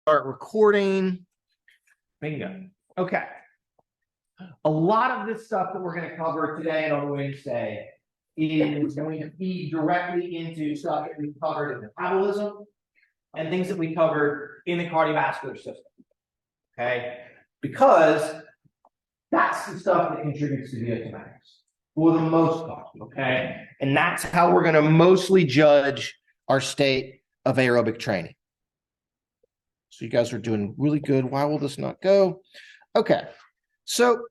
recording. Bingo. Okay. A lot of this stuff that we're going to cover today and on Wednesday is going to feed directly into stuff that we covered in metabolism and things that we covered in the cardiovascular system. Okay. Because that's the stuff that contributes to VO2max for the most part. Okay. And that's how we're going to mostly judge our state of aerobic training. So you guys are doing really good. Why will this not go? Okay. So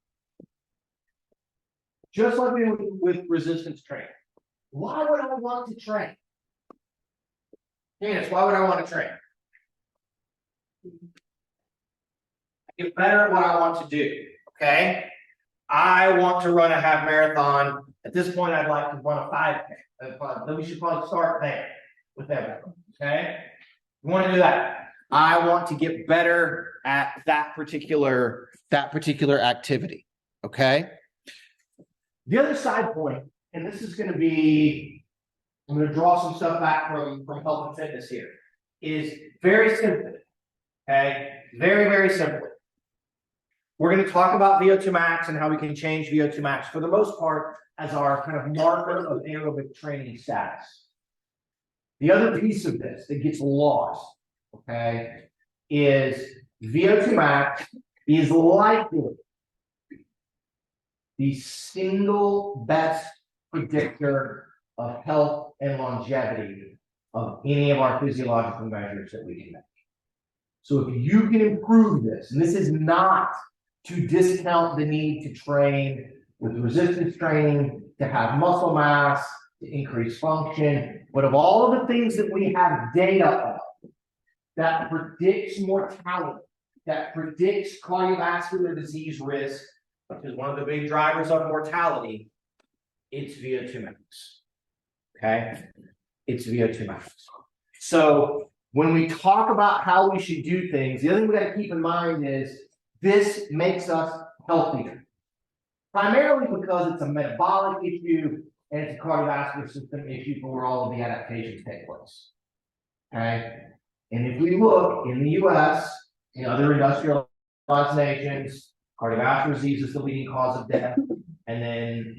just like we did with resistance training, why would I want to train? Candace, why would I want to train? Get better at what I want to do. Okay. I want to run a half marathon. At this point, I'd like to run a 5K. Then we should probably start there with everything. Okay. You want to do that. I want to get better at that particular activity. Okay. The other side point, and this is going to be, I'm going to draw some stuff back from health and fitness here, is very simply. Okay. Very, very simply. We're going to talk about VO2max and how we can change VO2max for the most part as our kind of marker of aerobic training status. The other piece of this that gets lost, okay, is VO2max is likely the single best predictor of health and longevity of any of our physiological measures that we can make. So if you can improve this, and this is not to discount the need to train with resistance training, to have muscle mass, to increase function, but of all of the things that we have data on that predicts mortality, that predicts cardiovascular disease risk, which is one of the big drivers of mortality, it's VO2max. Okay? It's VO2max. So when we talk about how we should do things, the other thing we got to keep in mind is this makes us healthier. Primarily because it's a metabolic issue and it's a cardiovascular system issue for where all of the adaptations take place. Okay? And if we look in the US, in other industrialized nations, cardiovascular disease is the leading cause of death. And then,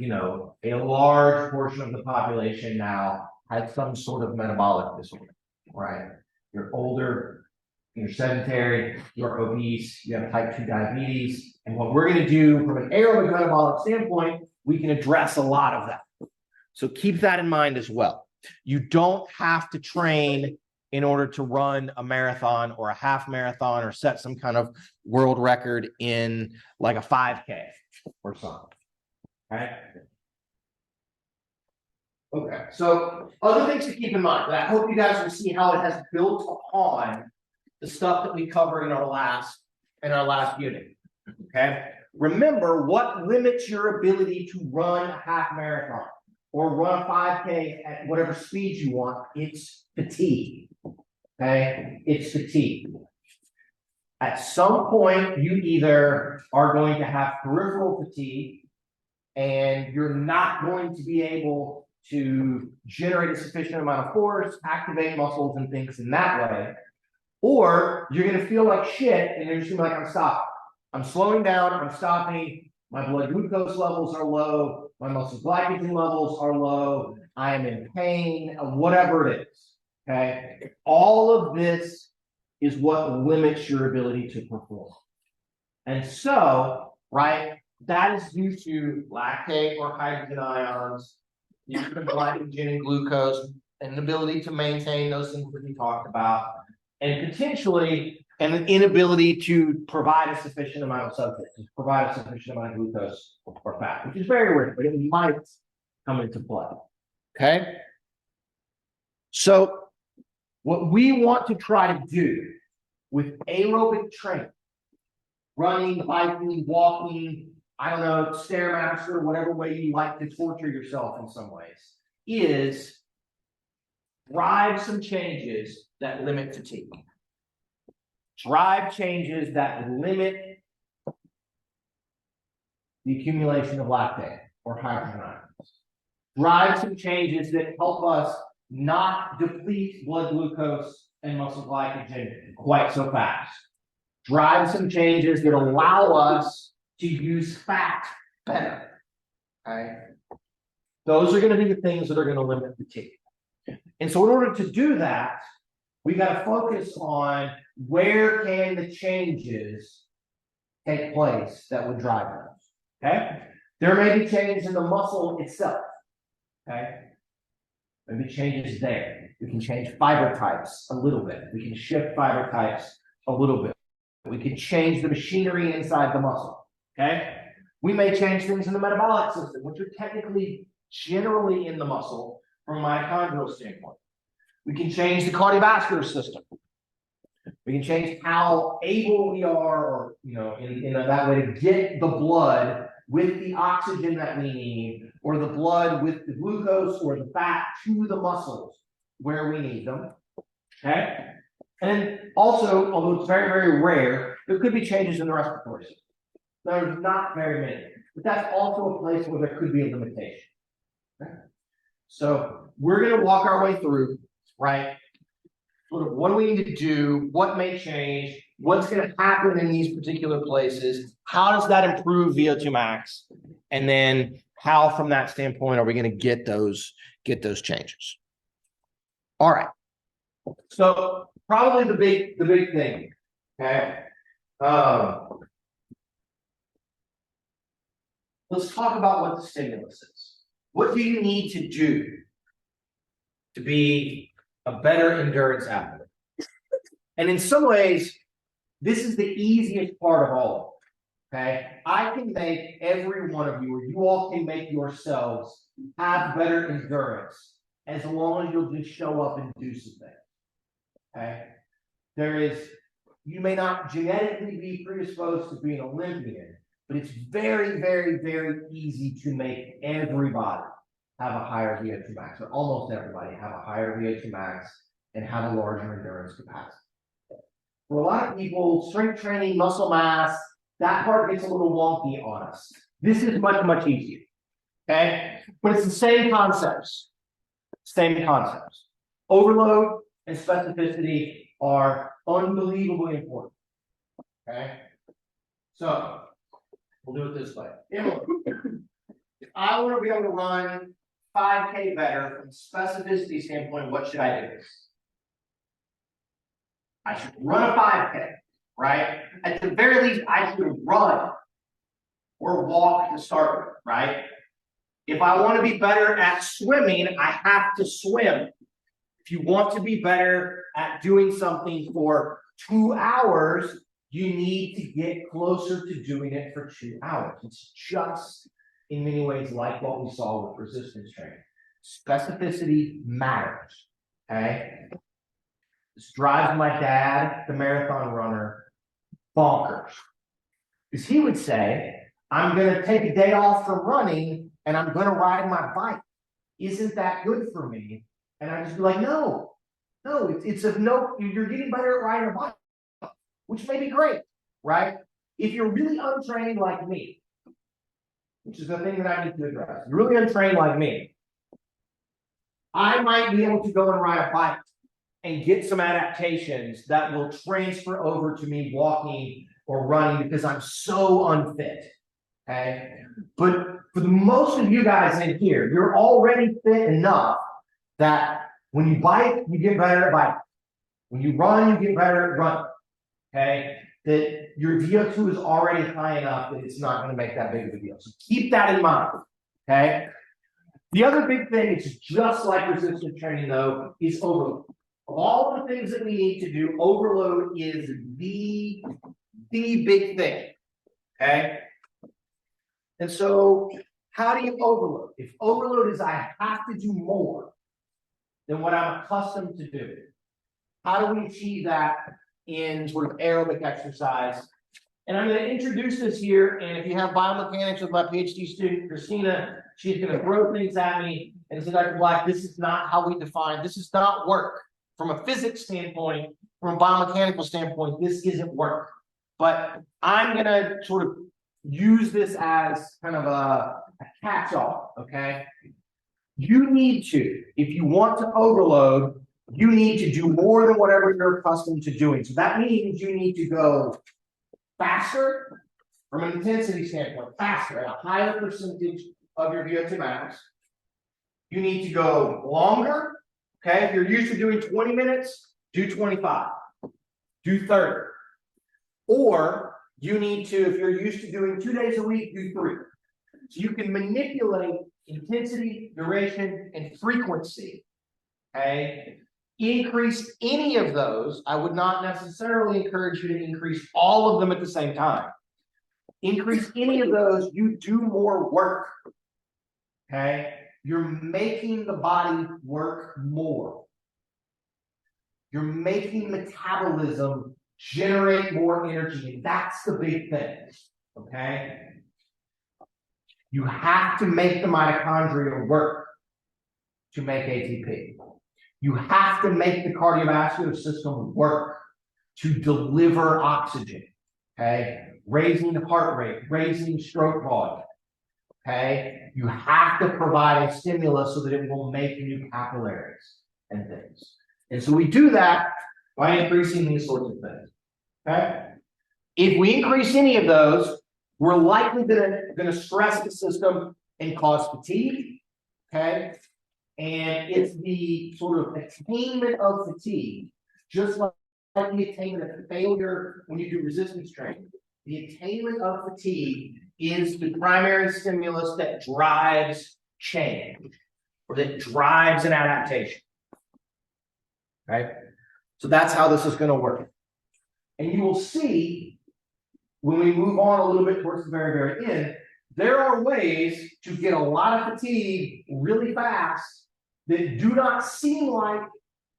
a large portion of the population now has some sort of metabolic disorder, right? You're older, you're sedentary, you're obese, you have type 2 diabetes. And what we're going to do from an aerobic metabolic standpoint, we can address a lot of that. So keep that in mind as well. You don't have to train in order to run a marathon or a half marathon or set some kind of world record in like a 5K or something. Okay. Okay. So other things to keep in mind, but I hope you guys will see how it has built upon the stuff that we covered in our last unit. Okay. Remember what limits your ability to run a half marathon or run a 5K at whatever speed you want. It's fatigue. Okay, it's fatigue. At some point, you either are going to have peripheral fatigue and you're not going to be able to generate a sufficient amount of force, activate muscles and things in that way, or you're going to feel like shit and you're just going to be like, I'm stopping. I'm slowing down, I'm stopping, my blood glucose levels are low, my muscle glycogen levels are low, I am in pain, whatever it is. Okay, all of this is what limits your ability to perform. And so, right, that is due to lactate or hydrogen ions, due to glycogen and glucose, and an ability to maintain those things that we talked about, and potentially an inability to provide a sufficient amount of substance, to provide a sufficient amount of glucose or fat, which is very rare, but it might come into play. Okay, so what we want to try to do with aerobic training, running, biking, walking, I don't know, Stairmaster, whatever way you like to torture yourself in some ways, is drive some changes that limit fatigue. Drive changes that limit the accumulation of lactate or hydrogen ions. Drive some changes that help us not deplete blood glucose and muscle glycogen quite so fast. Drive some changes that allow us to use fat better. Okay? Those are going to be the things that are going to limit fatigue. And so in order to do that, we got to focus on where can the changes take place that would drive those. Okay? There may be changes in the muscle itself. Okay? Maybe changes there. We can change fiber types a little bit. We can shift fiber types a little bit. We can change the machinery inside the muscle. Okay? We may change things in the metabolic system, which are technically generally in the muscle from a mitochondrial standpoint. We can change the cardiovascular system. We can change how able we are, or in that way, to get the blood with the oxygen that we need, or the blood with the glucose or the fat to the muscles where we need them. Okay? And also, although it's very, very rare, there could be changes in the respiratory system. There's not very many, but that's also a place where there could be a limitation. Okay? So we're going to walk our way through, right? Sort of what do we need to do? What may change? What's going to happen in these particular places? How does that improve VO2 max? And then how, from that standpoint, are we going to get those changes? All right. So probably the big thing. Okay. Let's talk about what the stimulus is. What do you need to do to be a better endurance athlete? And in some ways, this is the easiest part of all of it. Okay, I can make every one of you, or you all can make yourselves have better endurance as long as you'll just show up and do some things. Okay, you may not genetically be predisposed to be an Olympian, but it's very, very, very easy to make everybody have a higher VO2 max, or almost everybody have a higher VO2 max and have a larger endurance capacity. For a lot of people, strength training, muscle mass, that part gets a little wonky on us. This is much, much easier. Okay? But it's the same concepts. Same concepts. Overload and specificity are unbelievably important. Okay? So, we'll do it this way. If I want to be able to run 5K better from a specificity standpoint, what should I do? I should run a 5K, right? At the very least, I should run or walk to start with, right? If I want to be better at swimming, I have to swim. If you want to be better at doing something for 2 hours, you need to get closer to doing it for 2 hours. It's just, in many ways, like what we saw with resistance training. Specificity matters, okay? This drives my dad, the marathon runner, bonkers. Because he would say, I'm going to take a day off from running and I'm going to ride my bike. Isn't that good for me? And I just be like, no, it's of no, you're getting better at riding a bike, which may be great, right? If you're really untrained like me, which is the thing that I need to address, you're really untrained like me, I might be able to go and ride a bike and get some adaptations that will transfer over to me walking or running because I'm so unfit. Okay. But for the most of you guys in here, you're already fit enough that when you bike, you get better at biking. When you run, you get better at running. Okay. That your VO2 is already high enough that it's not going to make that big of a deal. So keep that in mind. Okay. The other big thing, it's just like resistance training though, is overload. Of all the things that we need to do, overload is the big thing. Okay. And so, how do you overload? If overload is I have to do more than what I'm accustomed to do, how do we achieve that in sort of aerobic exercise? And I'm going to introduce this here, and if you have biomechanics with my PhD student, Christina, she's going to throw things at me and say, Dr. Black, this is not how we define, this is not work. From a physics standpoint, from a biomechanical standpoint, this isn't work. But I'm going to sort of use this as kind of a catch-all, okay? You need to, if you want to overload, you need to do more than whatever you're accustomed to doing. So that means you need to go faster from an intensity standpoint, faster at a higher percentage of your VO2 max. You need to go longer. Okay, if you're used to doing 20 minutes, do 25, do 30. Or you need to, if you're used to doing 2 days a week, do 3. So you can manipulate intensity, duration, and frequency. Okay, increase any of those. I would not necessarily encourage you to increase all of them at the same time. Increase any of those, you do more work. Okay, you're making the body work more. You're making metabolism generate more energy, and that's the big thing. Okay, you have to make the mitochondria work to make ATP. You have to make the cardiovascular system work to deliver oxygen. Okay, raising the heart rate, raising stroke volume. Okay, you have to provide a stimulus so that it will make new capillaries and things. And so we do that by increasing these sorts of things. Okay, if we increase any of those, we're likely going to stress the system and cause fatigue. Okay, and it's the sort of attainment of fatigue, just like the attainment of failure when you do resistance training. The attainment of fatigue is the primary stimulus that drives change or that drives an adaptation. Right? So that's how this is going to work. And you will see when we move on a little bit towards the very, very end, there are ways to get a lot of fatigue really fast that do not seem like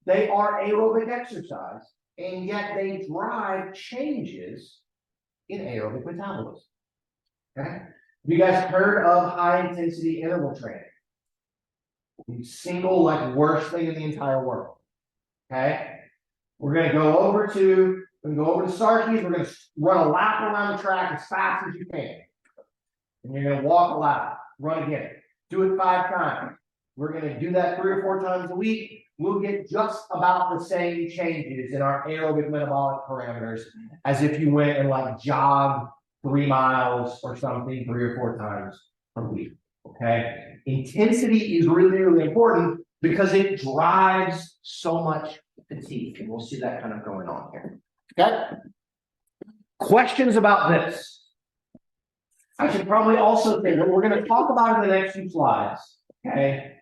they are aerobic exercise, and yet they drive changes in aerobic metabolism. Okay? Have you guys heard of high intensity interval training? The single worst thing in the entire world. Okay? We're going to go over to Sarkey's. We're going to run a lap around the track as fast as you can. And you're going to walk a lap, run again. Do it 5 times. We're going to do that 3 or 4 times a week. We'll get just about the same changes in our aerobic metabolic parameters as if you went and jogged 3 miles or something 3 or 4 times a week. Okay? Intensity is really, really important because it drives so much fatigue. And we'll see that kind of going on here. Okay? Questions about this? I should probably also say what we're going to talk about in the next few slides. Okay?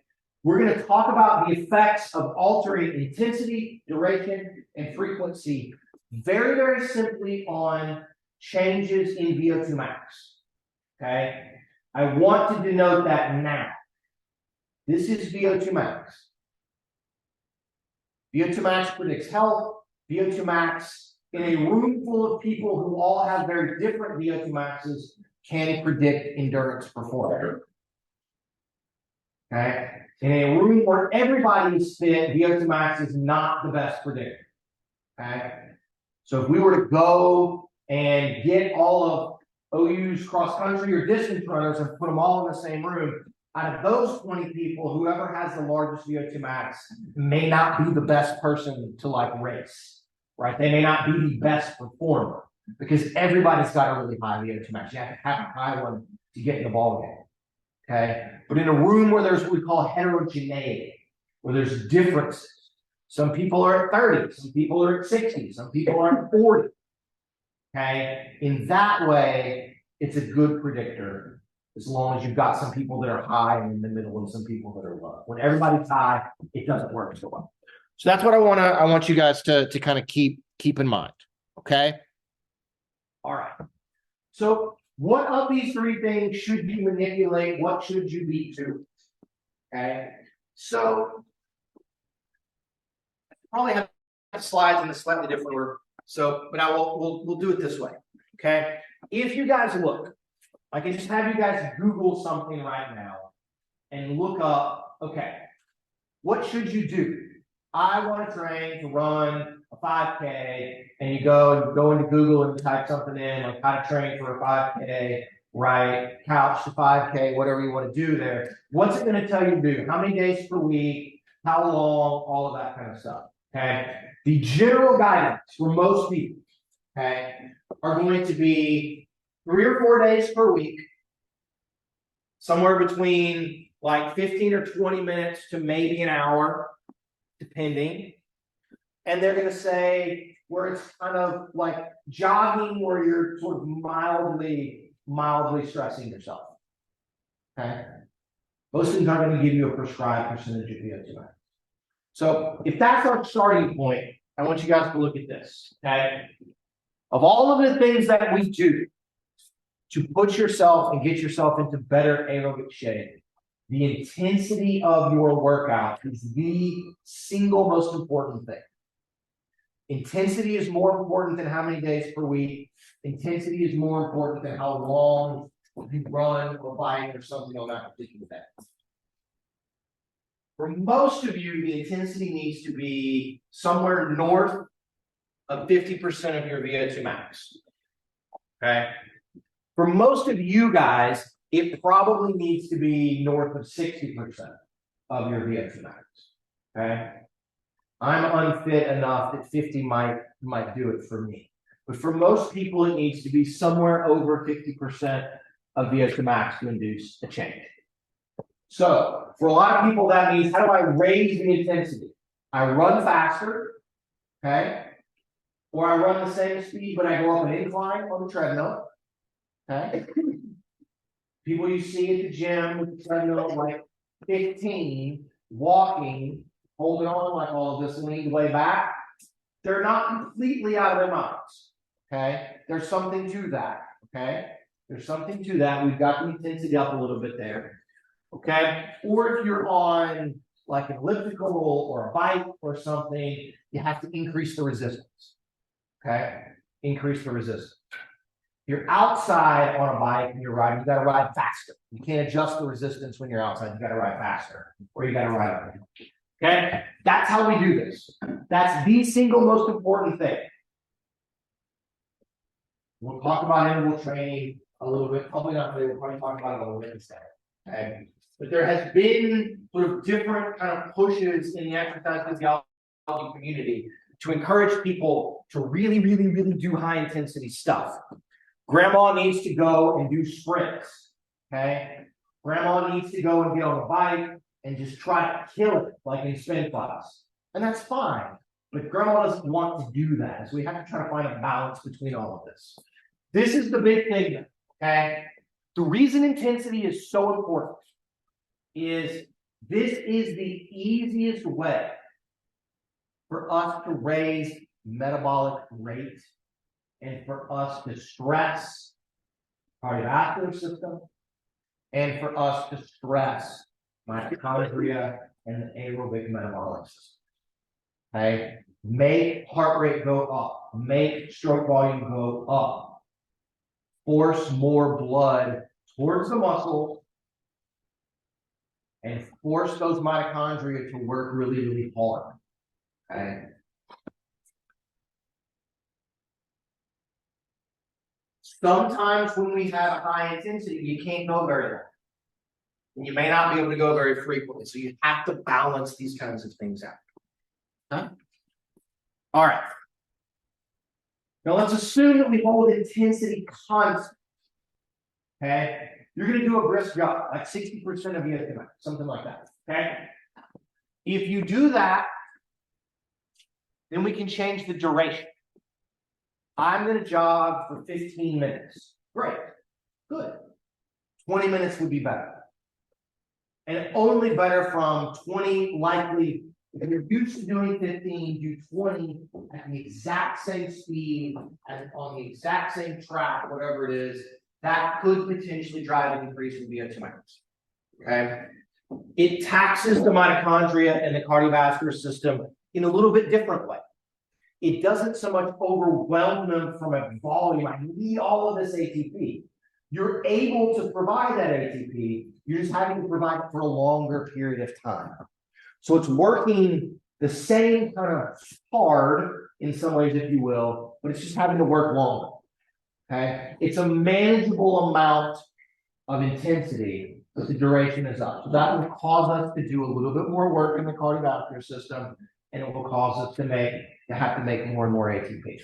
We're going to talk about the effects of altering intensity, duration, and frequency very, very simply on changes in VO2 max. Okay? I want to denote that now. This is VO2 max. VO2 max predicts health. VO2 max in a room full of people who all have very different VO2 maxes can predict endurance performance. Okay? In a room where everybody is fit, VO2 max is not the best predictor. Okay? So if we were to go and get all of OU's cross-country or distance runners and put them all in the same room, out of those 20 people, whoever has the largest VO2 max may not be the best person to race, right? They may not be the best performer because everybody's got a really high VO2 max. You have to have a high one to get in the ball game. Okay, but in a room where there's what we call heterogeneity, where there's differences, some people are at 30, some people are at 60, some people are at 40. Okay, in that way, it's a good predictor as long as you've got some people that are high and in the middle and some people that are low. When everybody's high, it doesn't work so well. So that's what I want you guys to kind of keep in mind. Okay. All right. So what of these 3 things should you manipulate? What should you be to? Okay. So probably have slides in a slightly different order. So, but we'll do it this way. Okay. If you guys look, I can just have you guys Google something right now and look up, okay, what should you do? I want to train to run a 5K, and you go into Google and type something in, how to train for a 5K, right? Couch to 5K, whatever you want to do there. What's it going to tell you to do? How many days per week? how long, all of that kind of stuff. Okay. The general guidance for most people, okay, are going to be 3 or 4 days per week, somewhere between like 15 or 20 minutes to maybe an hour, depending. And they're going to say where it's kind of like jogging, where you're sort of mildly stressing yourself. Okay. Most things aren't going to give you a prescribed percentage of VO2 max. So if that's our starting point, I want you guys to look at this. Okay. Of all of the things that we do to put yourself and get yourself into better aerobic shape, the intensity of your workout is the single most important thing. Intensity is more important than how many days per week. Intensity is more important than how long you run or bike or something on that particular day. For most of you, the intensity needs to be somewhere north of 50% of your VO2 max. Okay. For most of you guys, it probably needs to be north of 60% of your VO2 max. Okay. I'm unfit enough that 50 might do it for me. But for most people, it needs to be somewhere over 50% of VO2 max to induce a change. So for a lot of people, that means, how do I raise the intensity? I run faster, okay? Or I run the same speed, but I go up an incline on the treadmill, okay? People you see at the gym with the treadmill, like 15, walking, holding on like all of this, leaning way back, they're not completely out of their minds, okay? There's something to that, okay? There's something to that. We've got the intensity up a little bit there, okay? Or if you're on like an elliptical or a bike or something, you have to increase the resistance, okay? Increase the resistance. If you're outside on a bike and you're riding, you got to ride faster. You can't adjust the resistance when you're outside. You got to ride faster, or you got to ride up. Okay, that's how we do this. That's the single most important thing. We'll talk about interval training a little bit. Probably not today. We'll probably talk about it a little bit instead. Okay, but there has been sort of different kind of pushes in the exercise physiology community to encourage people to really do high intensity stuff. Grandma needs to go and do sprints. Okay, grandma needs to go and get on a bike and just try to kill it like in spin class. And that's fine. But grandma doesn't want to do that. So we have to try to find a balance between all of this. This is the big thing, okay? The reason intensity is so important is this is the easiest way for us to raise metabolic rate and for us to stress cardiovascular system and for us to stress mitochondria and the aerobic metabolic system. Okay, make heart rate go up, make stroke volume go up, force more blood towards the muscle, and force those mitochondria to work really hard. Okay. Sometimes when we have high intensity, you can't go very long. And you may not be able to go very frequently. So you have to balance these kinds of things out. Huh? All right. Now let's assume that we hold intensity constant. Okay. You're going to do a brisk jog, like 60% of VO2 max, something like that. Okay. If you do that, then we can change the duration. I'm going to jog for 15 minutes. Great. Good. 20 minutes would be better. And only better from 20, likely, if you're used to doing 15, do 20 at the exact same speed and on the exact same track, whatever it is, that could potentially drive an increase in VO2 max. Okay. It taxes the mitochondria and the cardiovascular system in a little bit different way. It doesn't so much overwhelm them from a volume. I need all of this ATP. You're able to provide that ATP. You're just having to provide it for a longer period of time. So it's working the same kind of hard in some ways, if you will, but it's just having to work longer. Okay? It's a manageable amount of intensity but the duration is up. So that will cause us to do a little bit more work in the cardiovascular system, and it will cause us to have to make more and more ATP.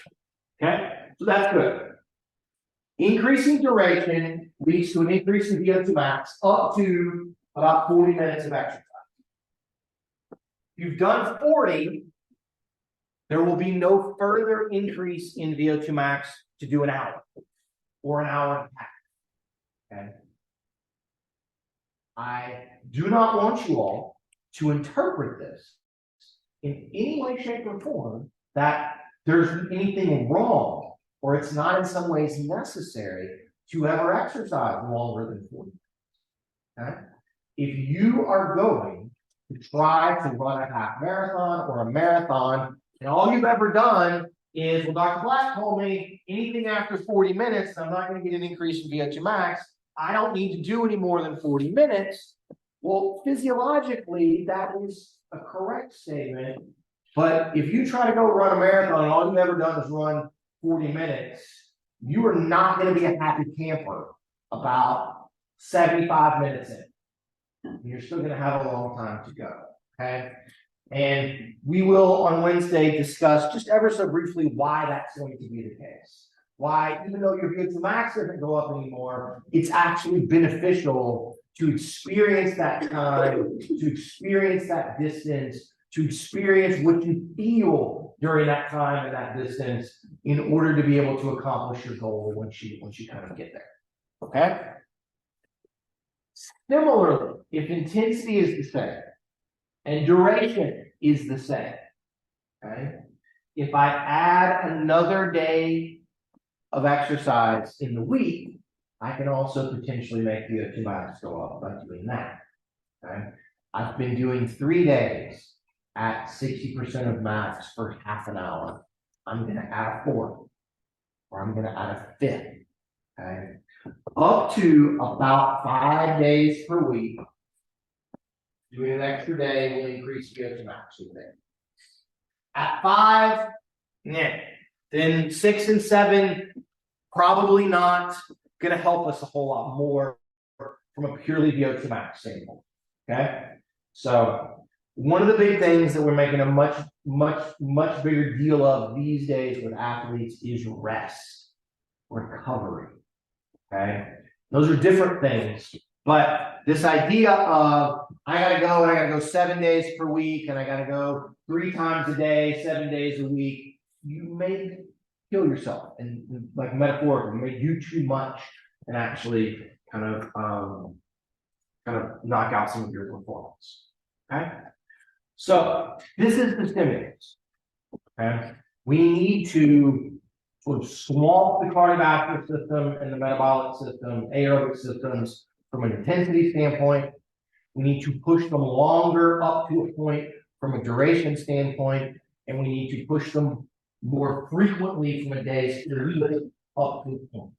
Okay, so that's good. Increasing duration leads to an increase in VO2 max up to about 40 minutes of exercise. If you've done 40, there will be no further increase in VO2 max to do an hour or an hour and a half. Okay. I do not want you all to interpret this in any way, shape, or form that there's anything wrong or it's not in some ways necessary to ever exercise longer than 40 minutes. Okay? If you are going to try to run a half marathon or a marathon, and all you've ever done is, well, Dr. Black told me anything after 40 minutes, I'm not going to get an increase in VO2 max. I don't need to do any more than 40 minutes. Well, physiologically, that is a correct statement. But if you try to go run a marathon and all you've ever done is run 40 minutes, you are not going to be a happy camper about 75 minutes in. You're still going to have a long time to go. Okay. And we will on Wednesday discuss just ever so briefly why that's going to be the case. Why, even though your VO2 max doesn't go up anymore, it's actually beneficial to experience that time, to experience that distance, to experience what you feel during that time and that distance in order to be able to accomplish your goal once you kind of get there. Okay? Similarly, if intensity is the same and duration is the same, okay? If I add another day of exercise in the week, I can also potentially make the VO2 max go up by doing that. Okay? I've been doing 3 days at 60% of max for half an hour. I'm going to add a 4th, or I'm going to add a 5th. Okay? Up to about 5 days per week, doing an extra day will increase VO2 max a bit. At 5, yeah. Then 6 and 7, probably not going to help us a whole lot more from a purely VO2 max standpoint. Okay, so one of the big things that we're making a much bigger deal of these days with athletes is rest, recovery. Okay, those are different things, but this idea of I gotta go 7 days per week, and I gotta go 3 times a day, 7 days a week, you may kill yourself, and like metaphorically, you may do too much and actually kind of knock out some of your performance. Okay, so this is the stimulus. Okay, we need to sort of swamp the cardiovascular system and the metabolic system, aerobic systems from an intensity standpoint. We need to push them longer up to a point from a duration standpoint, and we need to push them more frequently from a day's up to a point.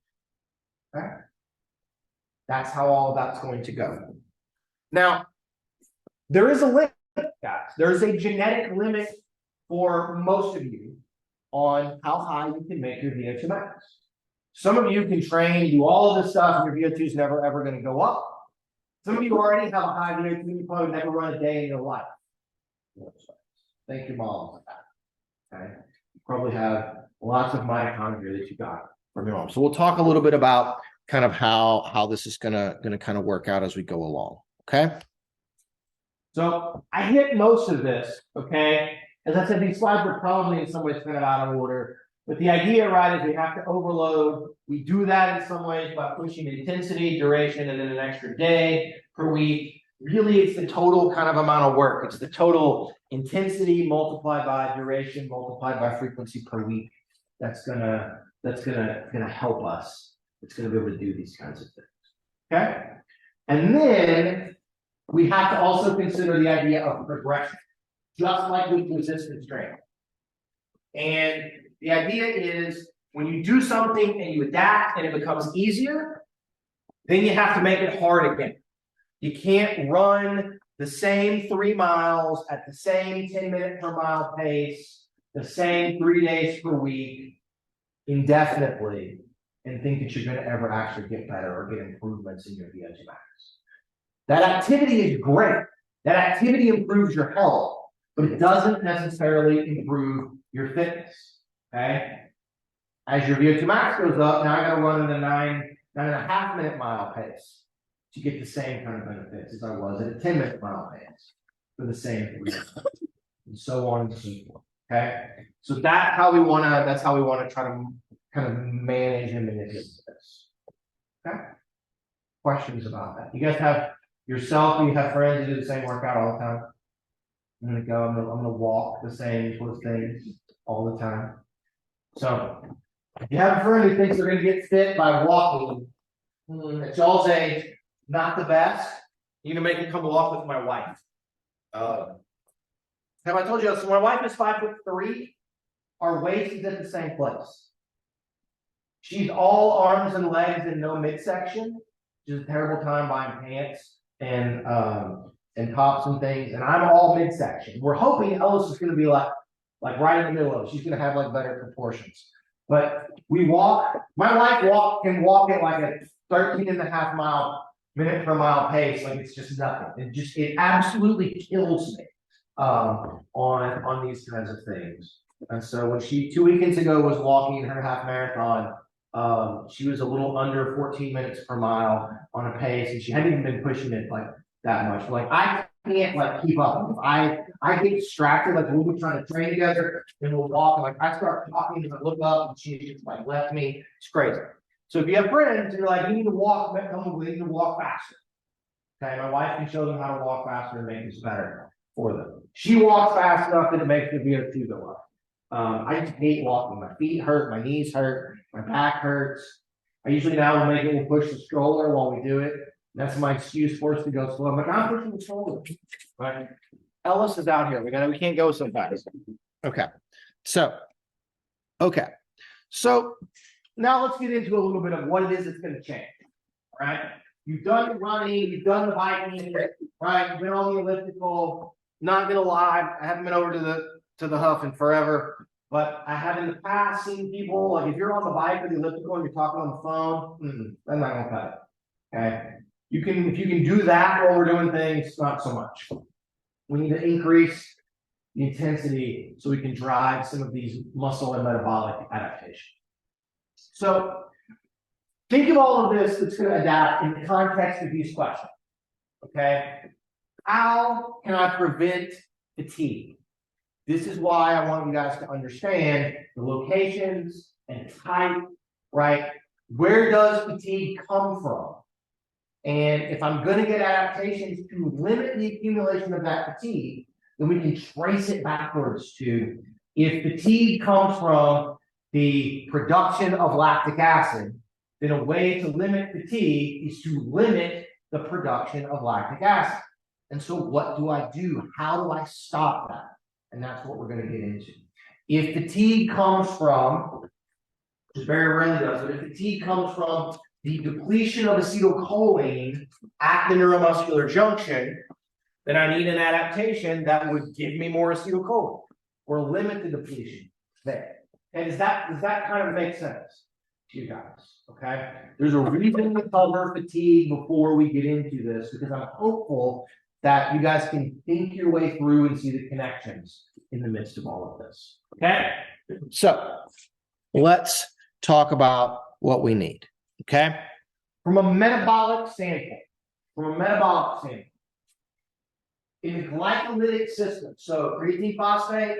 Okay? That's how all of that's going to go. Now, there is a limit, guys. There is a genetic limit for most of you on how high you can make your VO2 max. Some of you can train, do all of this stuff, and your VO2 is never ever going to go up. Some of you already have a high VO2, you probably never run a day in your life. Thank your mom for that. Okay, you probably have lots of mitochondria that you got from your mom. So we'll talk a little bit about kind of how this is gonna kind of work out as we go along. Okay. So I hit most of this. Okay. As I said, these slides are probably in some ways kind of out of order, but the idea, right, is we have to overload. We do that in some ways by pushing intensity, duration, and then an extra day per week. Really, it's the total kind of amount of work. It's the total intensity multiplied by duration multiplied by frequency per week. That's gonna help us. It's gonna be able to do these kinds of things. Okay, and then we have to also consider the idea of progression, just like with resistance training. And the idea is when you do something and you adapt and it becomes easier, then you have to make it hard again. You can't run the same 3 miles at the same 10-minute per mile pace, the same 3 days per week indefinitely and think that you're going to ever actually get better or get improvements in your VO2 max. That activity is great. That activity improves your health, but it doesn't necessarily improve your fitness. Okay. As your VO2 max goes up, now I got to run at a 9.5 minute mile pace to get the same kind of benefits as I was at a 10-minute mile pace for the same reason, and so on and so forth. Okay. So that's how we want to try to kind of manage and manipulate this. Okay. Questions about that? You guys have yourself, you have friends who do the same workout all the time? I'm gonna walk the same sort of things all the time. So if you have a friend who thinks they're gonna get fit by walking, at y'all's age, not the best. You're gonna make me come walk with my wife. Have I told you? So my wife is 5'3". Our waist is at the same place. She's all arms and legs and no midsection. Just a terrible time buying pants and tops and things. And I'm all midsection. We're hoping Ellis is going to be like right in the middle of it. She's going to have like better proportions. But we walk. My wife can walk at like a 13.5 minute per mile pace. Like it's just nothing. It absolutely kills me on these kinds of things. And so when she 2 weekends ago was walking her half marathon, she was a little under 14 minutes per mile on a pace, and she hadn't even been pushing it like that much. Like I can't like keep up. I get distracted, like we'll be trying to train together and we'll walk, and like I start talking and I look up and she just like left me. It's crazy. So if you have friends and you're like, you need to walk, we need to walk faster. Okay, my wife can show them how to walk faster and make this better for them. She walks fast enough that it makes the VO2 go up. I just hate walking. My feet hurt, my knees hurt, my back hurts. I usually now we'll push the stroller while we do it. That's my excuse for us to go slow. I'm like, I'm pushing the stroller. Right? Ellis is out here. We can't go so fast. Okay. So now let's get into a little bit of what it is that's going to change. Right? You've done the running, you've done the biking, right? You've been on the elliptical. Not gonna lie, I haven't been over to the Huff in forever, but I have in the past seen people, like if you're on the bike or the elliptical and you're talking on the phone, that's not gonna cut it. Okay. If you can do that while we're doing things, not so much. We need to increase the intensity so we can drive some of these muscle and metabolic adaptations. So think of all of this that's going to adapt in the context of these questions. Okay. How can I prevent fatigue? This is why I want you guys to understand the locations and type, right? Where does fatigue come from? And if I'm going to get adaptations to limit the accumulation of that fatigue, then we can trace it backwards to if fatigue comes from the production of lactic acid, then a way to limit fatigue is to limit the production of lactic acid. And so what do I do? How do I stop that? And that's what we're going to get into. If fatigue comes from, which very rarely does, but if fatigue comes from the depletion of acetylcholine at the neuromuscular junction, then I need an adaptation that would give me more acetylcholine or limit the depletion there. And does that kind of make sense to you guys? Okay. There's a reason to cover fatigue before we get into this, because I'm hopeful that you guys can think your way through and see the connections in the midst of all of this. Okay. So let's talk about what we need. Okay. From a metabolic standpoint, in the glycolytic system, so creatine phosphate,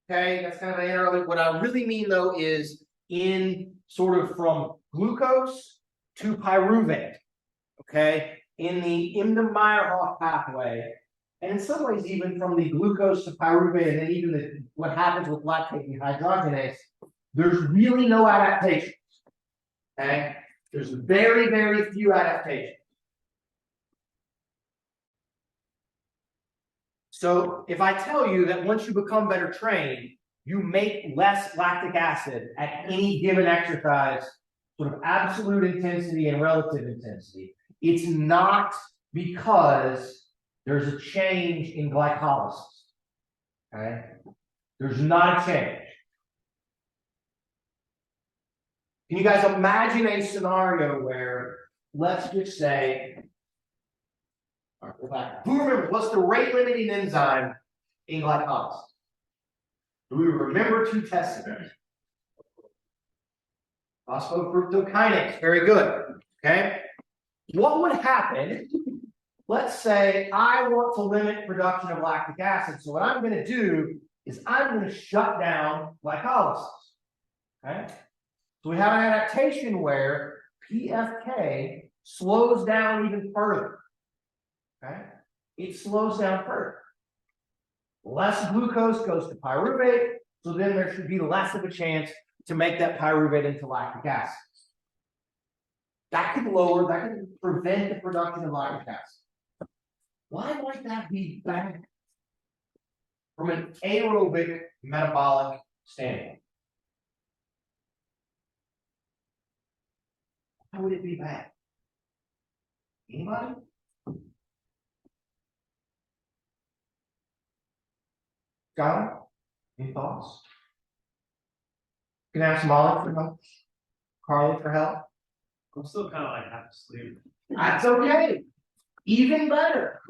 okay, that's kind of an anaerobic. What I really mean though is in sort of from glucose to pyruvate, okay, in the Embden-Meyerhoff pathway, and in some ways even from the glucose to pyruvate, and then even what happens with lactate dehydrogenase, there's really no adaptations, okay? There's very, very few adaptations. So if I tell you that once you become better trained, you make less lactic acid at any given exercise, sort of absolute intensity and relative intensity, it's not because there's a change in glycolysis. Okay? There's not a change. Can you guys imagine a scenario where, let's just say, All right, we're back. Who remembers what's the rate limiting enzyme in glycolysis? Do we remember to test it? Phosphofructokinase. Very good. Okay. What would happen? Let's say I want to limit production of lactic acid. So what I'm going to do is I'm going to shut down glycolysis. Okay. So we have an adaptation where PFK slows down even further. Okay. It slows down further. Less glucose goes to pyruvate, so then there should be less of a chance to make that pyruvate into lactic acid. That could prevent the production of lactic acid. Why might that be bad from an aerobic metabolic standpoint? Why would it be bad? Anybody? Got it? Any thoughts? You can ask Molly for help. Carly for help. I'm still kind of like half asleep. That's okay. Even better.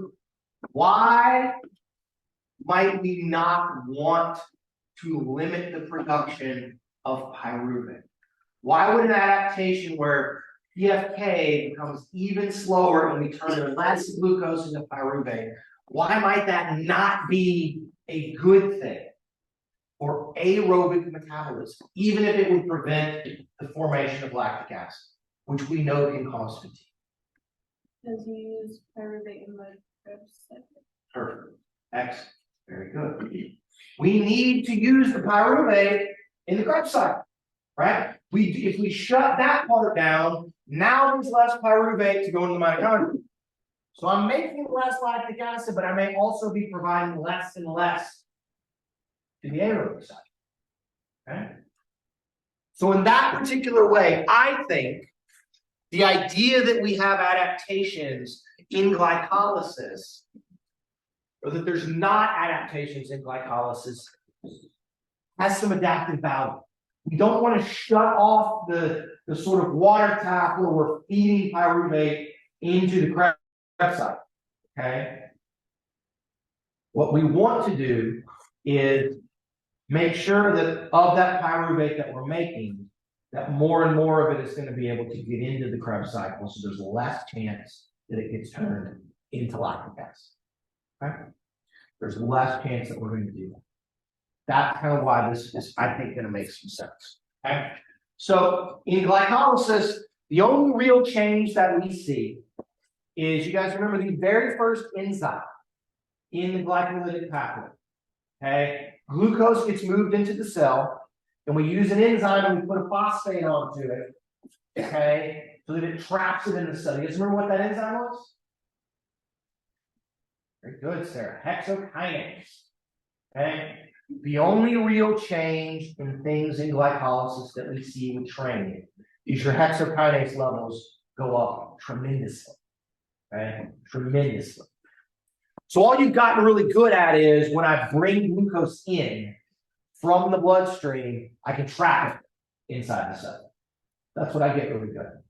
Why might we not want to limit the production of pyruvate? Why would an adaptation where PFK becomes even slower and we turn less glucose into pyruvate, why might that not be a good thing for aerobic metabolism, even if it would prevent the formation of lactic acid, which we know can cause fatigue? Because you use pyruvate in the Krebs. Perfect. Excellent. Very good. We need to use the pyruvate in the Krebs cycle, right? If we shut that part down, now there's less pyruvate to go into the mitochondria. So I'm making less lactic acid, but I may also be providing less and less to the aerobic side. Okay? So in that particular way, I think the idea that we have adaptations in glycolysis, or that there's not adaptations in glycolysis, has some adaptive value. We don't want to shut off the sort of water tap where we're feeding pyruvate into the Krebs cycle. Okay? What we want to do is make sure that of that pyruvate that we're making, that more and more of it is going to be able to get into the Krebs cycle, so there's less chance that it gets turned into lactic acid. Okay? There's less chance that we're going to do that. That's kind of why this is, I think, going to make some sense. Okay? So in glycolysis, the only real change that we see is, you guys remember the very first enzyme in the glycolytic pathway. Okay? Glucose gets moved into the cell, and we use an enzyme and we put a phosphate onto it. Okay? So that it traps it in the cell. You guys remember what that enzyme was? Very good, Sarah. Hexokinase. Okay? The only real change in things in glycolysis that we see with training is your hexokinase levels go up tremendously. Okay? Tremendously. So all you've gotten really good at is when I bring glucose in from the bloodstream, I can trap it inside the cell. That's what I get really good at.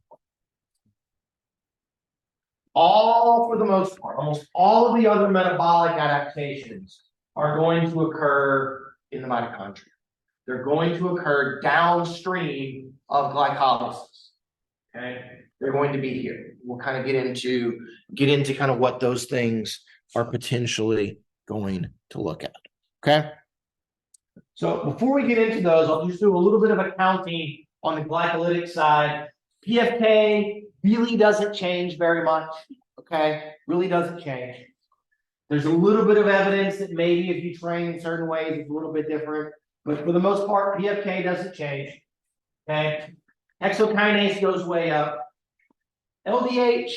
All, for the most part, almost all of the other metabolic adaptations are going to occur in the mitochondria. They're going to occur downstream of glycolysis. Okay, they're going to be here. We'll kind of get into kind of what those things are potentially going to look at. Okay. So before we get into those, I'll just do a little bit of accounting on the glycolytic side. PFK really doesn't change very much. Okay, really doesn't change. There's a little bit of evidence that maybe if you train in certain ways, it's a little bit different. But for the most part, PFK doesn't change. Okay. Hexokinase goes way up. LDH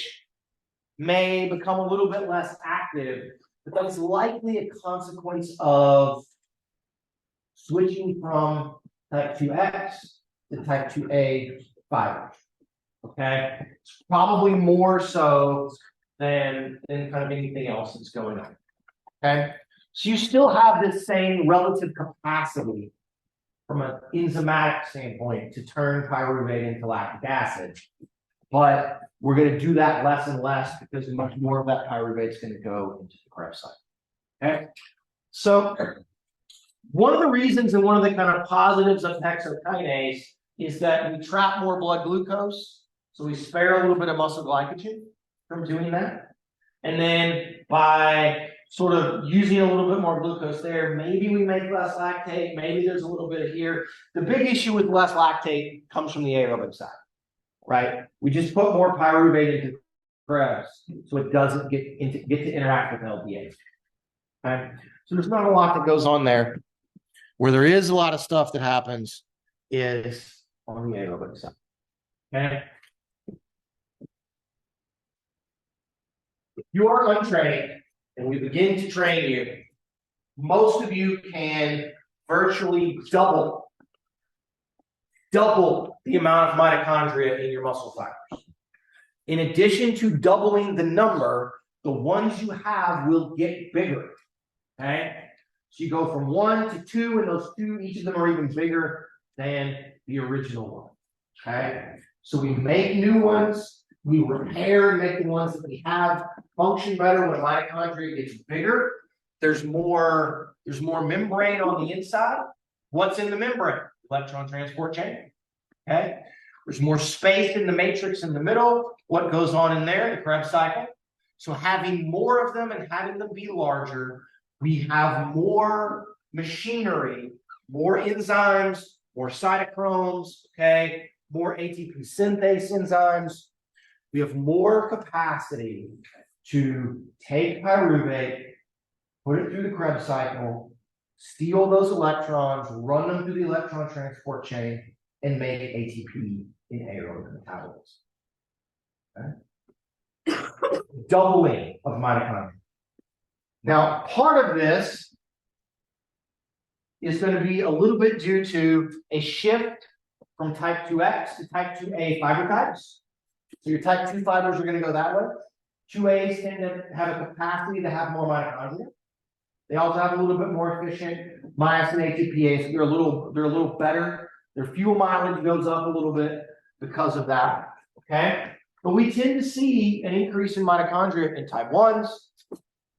may become a little bit less active, but that is likely a consequence of switching from type 2X to type 2A fibers. Okay. It's probably more so than kind of anything else that's going on. Okay. So you still have this same relative capacity from an enzymatic standpoint to turn pyruvate into lactic acid. But we're going to do that less and less because much more of that pyruvate is going to go into the Krebs cycle. Okay. So one of the reasons and one of the kind of positives of hexokinase is that we trap more blood glucose. So we spare a little bit of muscle glycogen from doing that. And then by sort of using a little bit more glucose there, maybe we make less lactate, maybe there's a little bit here. The big issue with less lactate comes from the aerobic side, right? We just put more pyruvate into Krebs so it doesn't get to interact with LDH. Okay? So there's not a lot that goes on there. Where there is a lot of stuff that happens is on the aerobic side. Okay. If you are untrained and we begin to train you, most of you can virtually double the amount of mitochondria in your muscle fibers. In addition to doubling the number, the ones you have will get bigger. Okay. So you go from 1 to 2, and those 2, each of them are even bigger than the original one. Okay. So we make new ones, we repair and make the ones that we have function better when mitochondria gets bigger. There's more membrane on the inside. What's in the membrane? Electron transport chain. Okay. There's more space in the matrix in the middle. What goes on in there? The Krebs cycle. So having more of them and having them be larger, we have more machinery, more enzymes, more cytochromes, okay, more ATP synthase enzymes. We have more capacity to take pyruvate, put it through the Krebs cycle, steal those electrons, run them through the electron transport chain, and make ATP in aerobic metabolism. Okay? Doubling of mitochondria. Now, part of this is going to be a little bit due to a shift from type 2X to type 2A fiber types. So your type 2 fibers are going to go that way. 2As tend to have a capacity to have more mitochondria. They also have a little bit more efficient myosin ATPase. So they're a little better. Their fuel mileage goes up a little bit because of that. Okay. But we tend to see an increase in mitochondria in type 1s.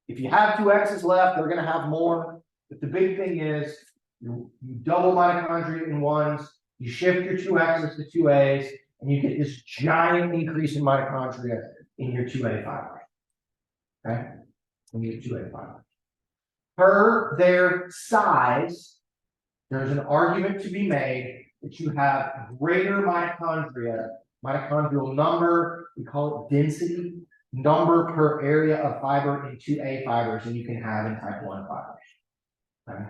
If you have 2X's left, they're going to have more. But the big thing is you double mitochondria in 1s, you shift your 2X's to 2As, and you get this giant increase in mitochondria in your 2A fibers. Okay? In your 2A fibers. Per their size, there's an argument to be made that you have greater mitochondrial number, we call it density, number per area of fiber in 2A fibers than you can have in type 1 fibers. Okay?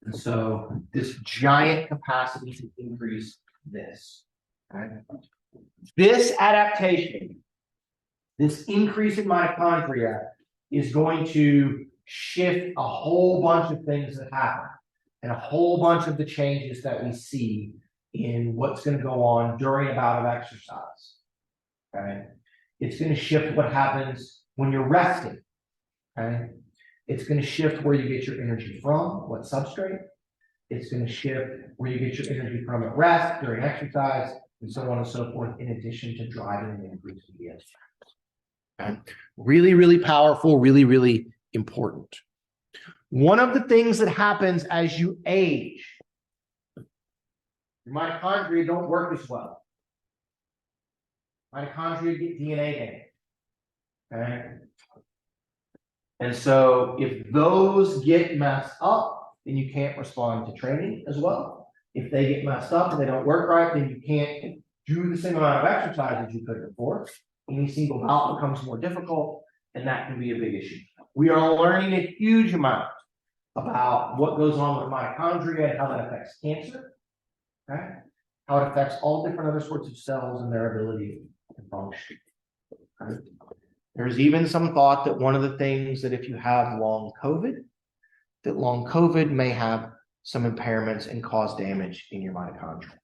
And so this giant capacity to increase this. Okay? This adaptation, this increase in mitochondria is going to shift a whole bunch of things that happen and a whole bunch of the changes that we see in what's going to go on during a bout of exercise. Okay? It's going to shift what happens when you're resting. Okay? It's going to shift where you get your energy from, what substrate. It's going to shift where you get your energy from at rest, during exercise, and so on and so forth, in addition to driving and increasing the energy. Okay? Really, really powerful, really, really important. One of the things that happens as you age, your mitochondria don't work as well. Mitochondria get DNA damage. Okay? And so if those get messed up, then you can't respond to training as well. If they get messed up and they don't work right, then you can't do the same amount of exercise as you could before. Any single bout becomes more difficult, and that can be a big issue. We are learning a huge amount about what goes on with mitochondria and how that affects cancer. Okay? How it affects all different other sorts of cells and their ability to function. Okay? There's even some thought that one of the things that if you have long COVID, that long COVID may have some impairments and cause damage in your mitochondria.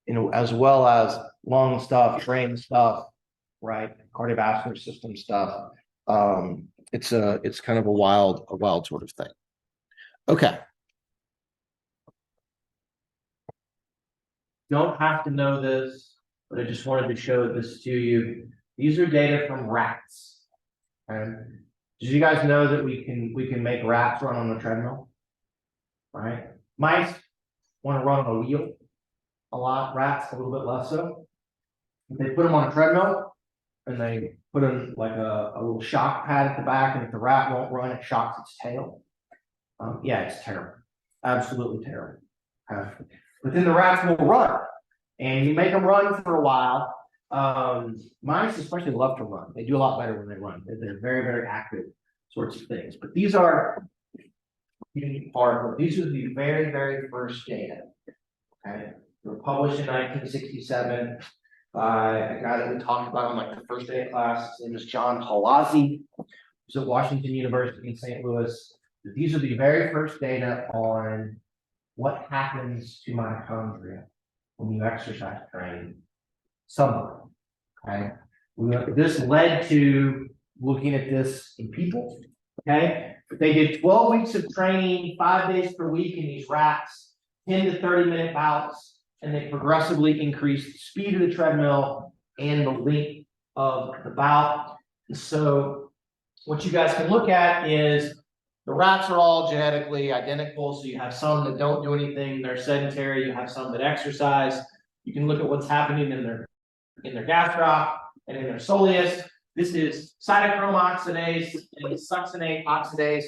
You know, as well as lung stuff, brain stuff, right? Cardiovascular system stuff. It's kind of a wild sort of thing. Okay. Don't have to know this. but I just wanted to show this to you. These are data from rats. And did you guys know that we can make rats run on a treadmill? Right? Mice want to run on a wheel a lot, rats a little bit less so. They put them on a treadmill and they put in like a little shock pad at the back, and if the rat won't run, it shocks its tail. Yeah, it's terrible. Absolutely terrible. But then the rats will run, and you make them run for a while. Mice especially love to run. They do a lot better when they run. They're very, very active sorts of things. But these are these are the very, very first data. Okay, they were published in 1967 by a guy that we talked about on like the first day of class. His name is John Halazzi. He's at Washington University in St. Louis. These are the very first data on what happens to mitochondria when you exercise train somewhere. Okay, this led to looking at this in people. Okay, they did 12 weeks of training, 5 days per week in these rats, 10 to 30-minute bouts, and they progressively increased the speed of the treadmill and the length of the bout. And so what you guys can look at is the rats are all genetically identical. So you have some that don't do anything, they're sedentary. You have some that exercise. You can look at what's happening in their gastroc and in their soleus. This is cytochrome oxidase and succinate oxidase,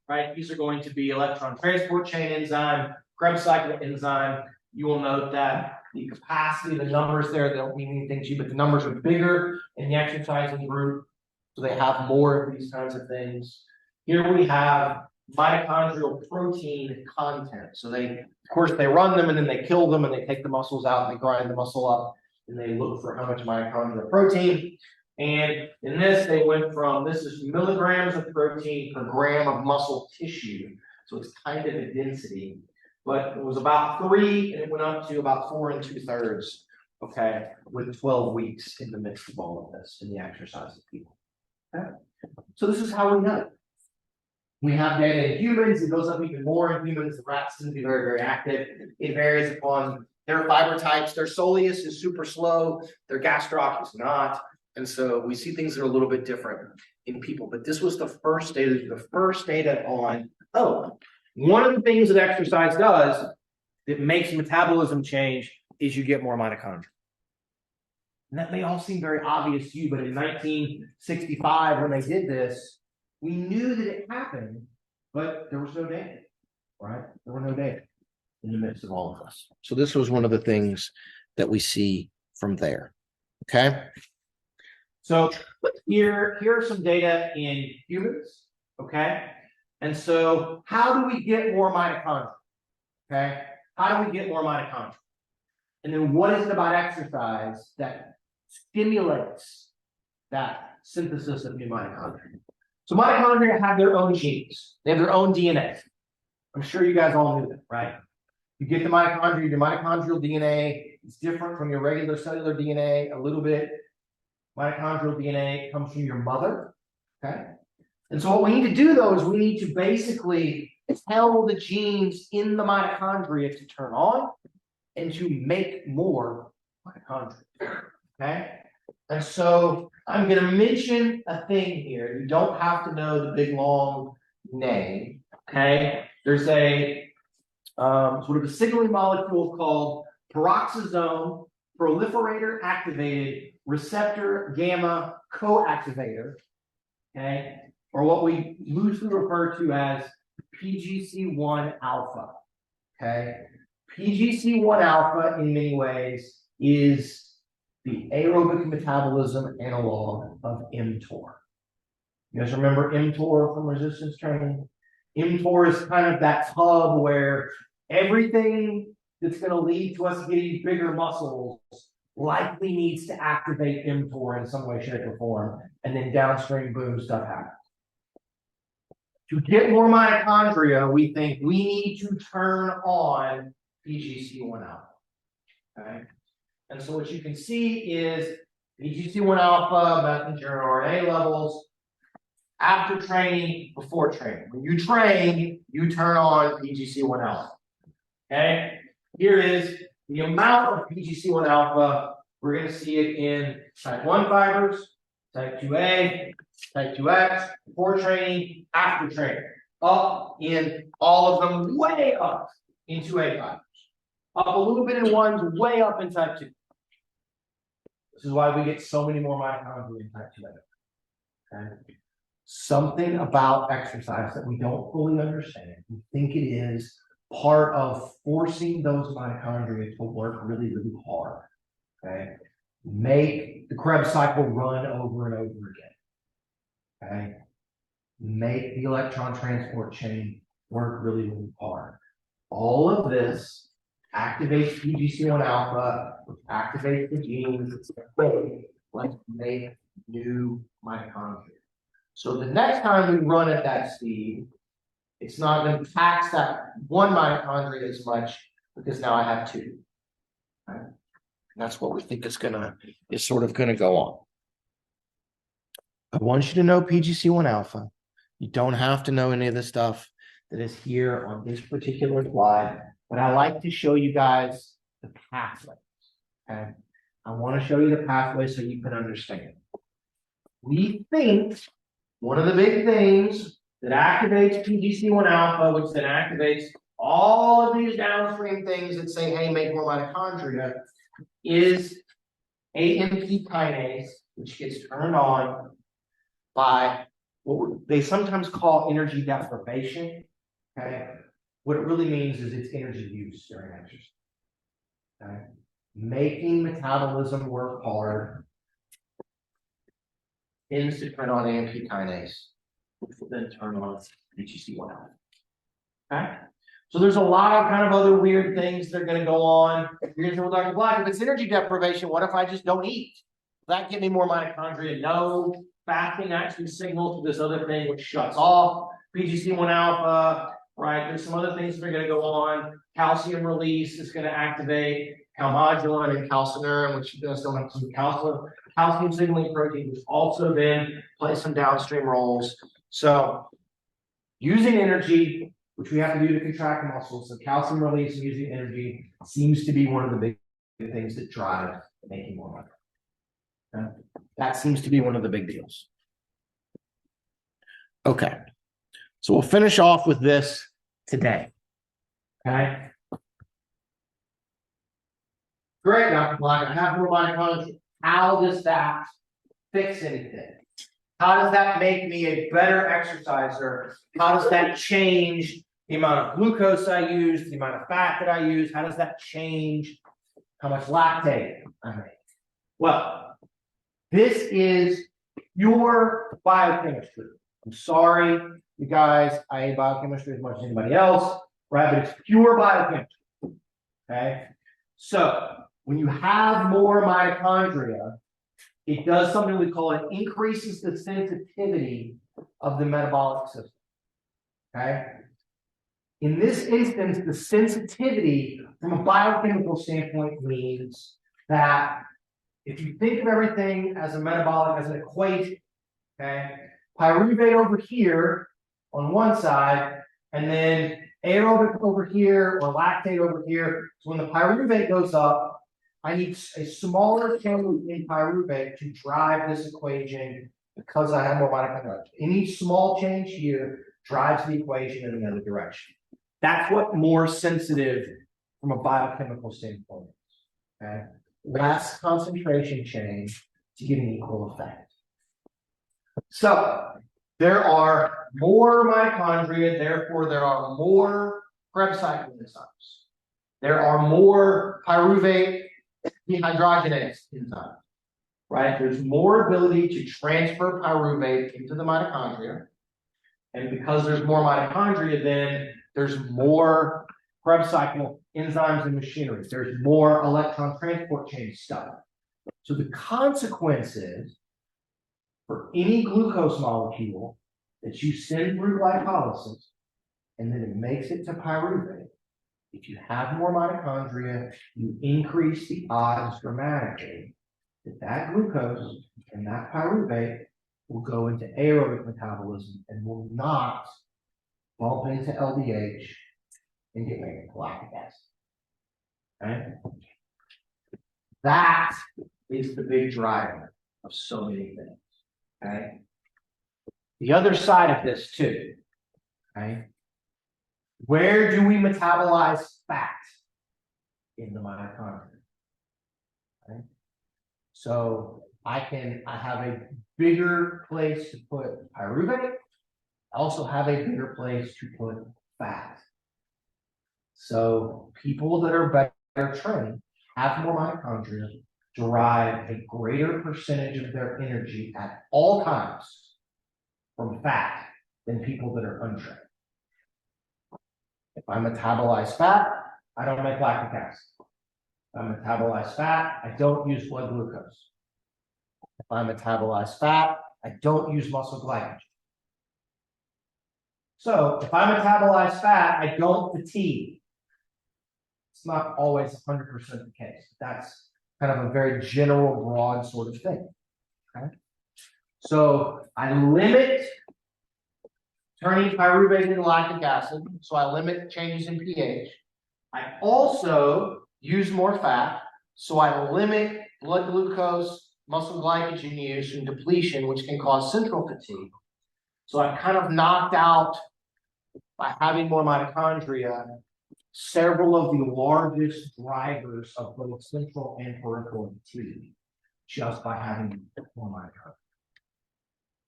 right? These are going to be electron transport chain enzyme, Krebs cycle enzyme. You will note that the capacity, the numbers there, they don't mean anything to you, but the numbers are bigger in the exercising group. So they have more of these kinds of things. Here we have mitochondrial protein content. So they, of course, they run them and then they kill them and they take the muscles out and they grind the muscle up and they look for how much mitochondrial protein. And in this, they went from, this is milligrams of protein per gram of muscle tissue. So it's kind of a density, but it was about 3 and it went up to about 4 2/3. Okay, with 12 weeks in the midst of all of this in the exercise of people. Okay, so this is how we know. We have data in humans, it goes up even more in humans. The rats tend to be very, very active. It varies upon their fiber types. Their soleus is super slow, their gastroc is not. And so we see things that are a little bit different in people. But this was the first data on, one of the things that exercise does that makes metabolism change is you get more mitochondria. And that may all seem very obvious to you, but in 1965, when they did this, we knew that it happened, but there was no data, right? There were no data in the midst of all of us. So this was one of the things that we see from there, okay? So here are some data in humans, okay? And so how do we get more mitochondria, okay? How do we get more mitochondria? And then what is it about exercise that stimulates that synthesis of new mitochondria? So mitochondria have their own genes. They have their own DNA. I'm sure you guys all knew that, right? You get the mitochondria, your mitochondrial DNA is different from your regular cellular DNA a little bit. Mitochondrial DNA comes from your mother, okay? And so what we need to do, though, is we need to basically tell the genes in the mitochondria to turn on and to make more mitochondria, okay? And so I'm going to mention a thing here. You don't have to know the big, long name, okay? There's a sort of a signaling molecule called peroxisome proliferator activated receptor gamma coactivator, okay? Or what we loosely refer to as PGC1 alpha, okay? PGC1 alpha in many ways is the aerobic metabolism analog of mTOR. You guys remember mTOR from resistance training? mTOR is kind of that hub where everything that's going to lead to us getting bigger muscles likely needs to activate mTOR in some way, shape, or form, and then downstream, boom, stuff happens. To get more mitochondria, we think we need to turn on PGC1 alpha, okay? And so what you can see is PGC1 alpha, messenger RNA levels after training, before training. When you train, you turn on PGC1 alpha, okay? Here is the amount of PGC1 alpha We're going to see it in type 1 fibers, type 2A, type 2X, before training, after training, up in all of them, way up in 2A fibers, up a little bit in 1s, way up in type 2. This is why we get so many more mitochondria in type 2A. Okay? Something about exercise that we don't fully understand. We think it is part of forcing those mitochondria to work really, really hard. Okay, make the Krebs cycle run over and over again. Okay, make the electron transport chain work really, really hard. All of this activates PGC1 alpha, which activates the genes. Let's make new mitochondria. So the next time we run at that speed, it's not going to tax that one mitochondria as much because now I have two. Okay? That's what we think is sort of gonna go on. I want you to know PGC1 alpha. You don't have to know any of the stuff that is here on this particular slide, but I like to show you guys the pathways. Okay, I want to show you the pathway so you can understand. We think one of the big things that activates PGC1 alpha, which then activates all of these downstream things that say, hey, make more mitochondria, is AMP kinase, which gets turned on by what they sometimes call energy deprivation. Okay, what it really means is it's energy use during exercise. Okay, making metabolism work hard tends to turn on AMP kinase, which will then turn on PGC1 alpha. Okay. So there's a lot of kind of other weird things that are going to go on. Here's what Dr. Black, if it's energy deprivation, what if I just don't eat? Will that give me more mitochondria? No. Fasting actually signals to this other thing which shuts off PGC1 alpha, right? There's some other things that are going to go on. Calcium release is going to activate calmodulin and calcineurin, which you guys don't have to do. Calcium signaling protein, which also then play some downstream roles. So using energy, which we have to do to contract muscles. So calcium release and using energy seems to be one of the big things that drive making more money. Okay? That seems to be one of the big deals. Okay. So we'll finish off with this today. Okay. Great, Dr. Black. I have more mitochondria. How does that fix anything? How does that make me a better exerciser? How does that change the amount of glucose I use, the amount of fat that I use? How does that change how much lactate I make? Well, this is pure biochemistry. I'm sorry, you guys, I hate biochemistry as much as anybody else, right? But it's pure biochemistry. Okay. So when you have more mitochondria, it does something we call it increases the sensitivity of the metabolic system. Okay. In this instance, the sensitivity from a biochemical standpoint means that if you think of everything as a metabolic, as an equation, okay, pyruvate over here on one side, and then aerobic over here or lactate over here. So when the pyruvate goes up, I need a smaller change in pyruvate to drive this equation because I have more mitochondria. Any small change here drives the equation in another direction. That's what more sensitive from a biochemical standpoint is. Okay? Less concentration change to get an equal effect. So there are more mitochondria, therefore there are more Krebs cycle enzymes. There are more pyruvate dehydrogenase enzymes. Right? There's more ability to transfer pyruvate into the mitochondria. And because there's more mitochondria, then there's more Krebs cycle enzymes and machinery. There's more electron transport chain stuff. So the consequences for any glucose molecule that you send through glycolysis and then it makes it to pyruvate, if you have more mitochondria, you increase the odds dramatically that that glucose and that pyruvate will go into aerobic metabolism and will not bump into LDH and get made lactic acid. Okay? That is the big driver of so many things. Okay. The other side of this too. Okay. Where do we metabolize fat? In the mitochondria. Okay. So I have a bigger place to put pyruvate. I also have a bigger place to put fat. So people that are better trained have more mitochondria, derive a greater percentage of their energy at all times from fat than people that are untrained. If I metabolize fat, I don't make lactic acid. If I metabolize fat, I don't use blood glucose. If I metabolize fat, I don't use muscle glycogen. So if I metabolize fat, I don't fatigue. It's not always 100% the case. That's kind of a very general, broad sort of thing. Okay? So I limit turning pyruvate into lactic acid, so I limit changes in pH. I also use more fat, so I limit blood glucose, muscle glycogen use, and depletion, which can cause central fatigue. So I've kind of knocked out, by having more mitochondria, several of the largest drivers of both central and peripheral fatigue, just by having more mitochondria.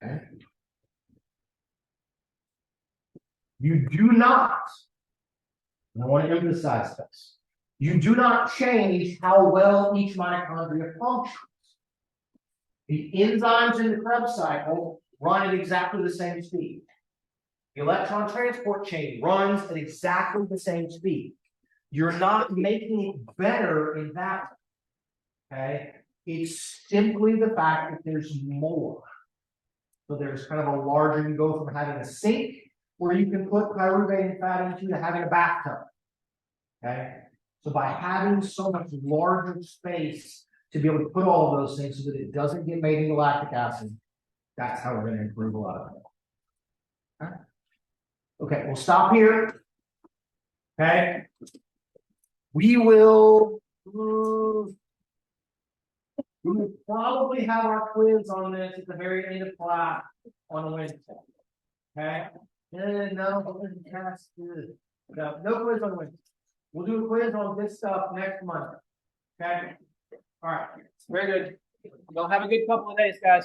Okay? You do not, and I want to emphasize this, you do not change how well each mitochondria functions. The enzymes in the Krebs cycle run at exactly the same speed. The electron transport chain runs at exactly the same speed. You're not making it better in that way. Okay? It's simply the fact that there's more. So there's kind of a larger, you go from having a sink where you can put pyruvate and fat into to having a bathtub. Okay? So by having so much larger space to be able to put all of those things so that it doesn't get made into lactic acid, that's how we're going to improve a lot of it. Okay? Okay, we'll stop here. Okay. We will probably have our quiz on this at the very end of class on Wednesday. Okay. No quiz on Wednesday. We'll do a quiz on this stuff next month. Okay. All right. Very good. Y'all have a good couple of days, guys.